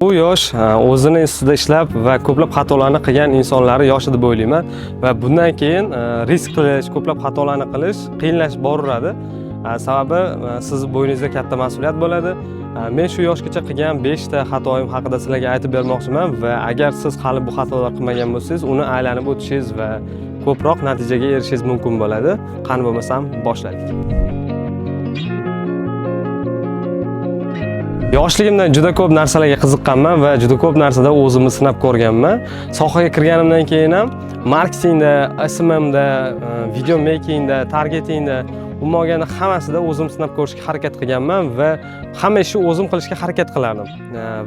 Bu yosh o'zini ustida ishlab va ko'plab xatolarni qilgan insonlar yoshi deb o'ylayman va bundan keyin risk qilish, ko'plab xatolarni qilish qiyinlashib boraveradi. Sababi siz bo'yningizda katta mas'uliyat bo'ladi. Men shu yoshgacha qilgan 5 ta xatoim haqida sizlarga aytib bermoqchiman va agar siz hali bu xatolar qilmagan bo'lsangiz, uni aylanib o'tishingiz va ko'proq natijaga erishishingiz mumkin bo'ladi. Qani bo'lmasam boshladik. Yoshligimda juda ko'p narsalarga qiziqqanman va juda ko'p narsada o'zimni sinab ko'rganman. Sohaga kirganimdan keyin ham marketingda, SMMda, video makingda, targetingda umuman olganda hammasida o'zimni sinab ko'rishga harakat qilganman va hamma ishni o'zim qilishga harakat qilardim.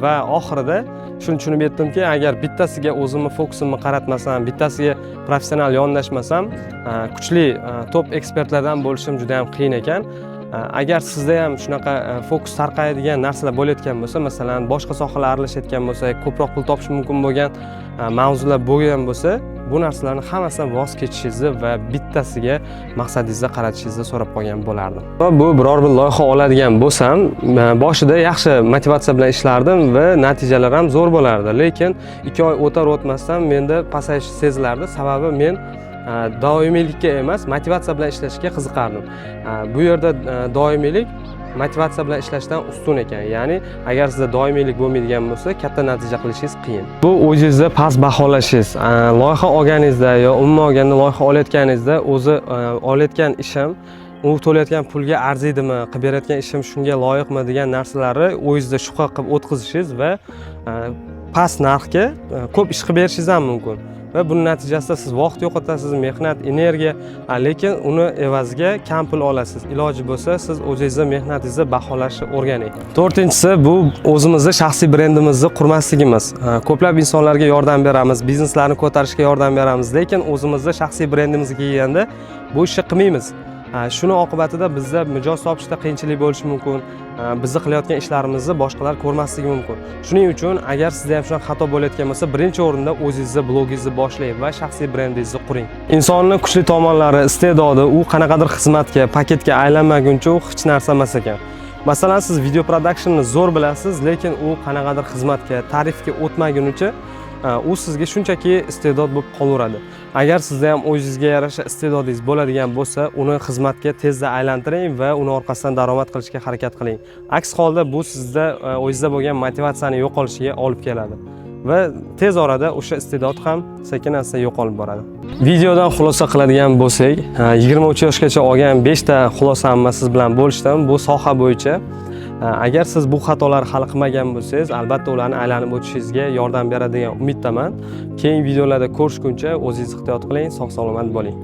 Va oxirida shuni tushunib yetdimki, agar bittasiga o'zimni fokusimni qaratmasam, bittasiga professional yondashmasam, kuchli top ekspertlardan bo'lishim juda ham qiyin ekan. Agar sizda ham shunaqa fokus tarqaydigan narsalar bo'layotgan bo'lsa, masalan, boshqa sohalarga aralashayotgan bo'lsa, ko'proq pul topish mumkin bo'lgan mavzular bo'lgan bo'lsa, bu narsalarning hammasidan voz kechishingizni va bittasiga maqsadingizga qaratishingizni so'rab qolgan bo'lardim. Bu biror bir loyiha oladigan bo'lsam, boshida yaxshi motivatsiya bilan ishlardim va natijalar ham zo'r bo'lardi. Lekin 2 oy o'tar o'tmasdan menda pasayish sezilardi. Sababi men doimiylikka emas, motivatsiya bilan ishlashga qiziqardim. Bu yerda doimiylik motivatsiya bilan ishlashdan ustun ekan. Ya'ni agar sizda doimiylik bo'lmaydigan bo'lsa, katta natija qilishingiz qiyin. Bu o'zingizni past baholashingiz, loyiha olganingizda yo umuman olganda loyiha olayotganingizda o'zi olayotgan ishim u to'layotgan pulga arziydimi, qilib berayotgan ishim shunga loyiqmi degan narsalarni o'zingizda shubha qilib o'tkazishingiz va past narxga ko'p ish qilib berishingiz ham mumkin. Va buning natijasida siz vaqt yo'qotasiz, mehnat, energiya, lekin uni evaziga kam pul olasiz. Iloji bo'lsa, siz o'zingizni mehnatingizni baholashni o'rganing. 4-inchisi bu o'zimizni shaxsiy brendimizni qurmasligimiz. Ko'plab insonlarga yordam beramiz, bizneslarni ko'tarishga yordam beramiz, lekin o'zimizni shaxsiy brendimizga kelganda bu ishni qilmaymiz. Shuni oqibatida bizda mijoz topishda qiyinchilik bo'lishi mumkin. Bizni qilayotgan ishlarimizni boshqalar ko'rmasligi mumkin. Shuning uchun agar sizda ham shunaqa xato bo'layotgan bo'lsa, birinchi o'rinda o'zingizni blogingizni boshlang va shaxsiy brendingizni quring. Insonning kuchli tomonlari, iste'dodi, u qanaqadir xizmatga, paketga aylanmaguncha u hech narsa emas ekan. Masalan, siz video productionni zo'r bilasiz, lekin u qanaqadir xizmatga, tarifga o'tmagunicha u sizga shunchaki iste'dod bo'lib qolaveradi. Agar sizda ham o'zingizga yarasha iste'dodingiz bo'ladigan bo'lsa, uni xizmatga tezda aylantiring va uni orqasidan daromad qilishga harakat qiling. Aks holda bu sizda o'zingizda bo'lgan motivatsiyani yo'qolishiga olib keladi va tez orada o'sha iste'dod ham sekin-asta yo'qolib boradi. Videodan xulosa qiladigan bo'lsak, 23 yoshgacha olgan 5 ta xulosam siz bilan bo'lishdim. Bu soha bo'yicha agar siz bu xatolarni hal qilmagan bo'lsangiz, albatta ularni aylanib o'tishingizga yordam beradigan umiddaman. Keyingi videolarda ko'rishguncha o'zingiz ehtiyot qiling, sog' salomat bo'ling.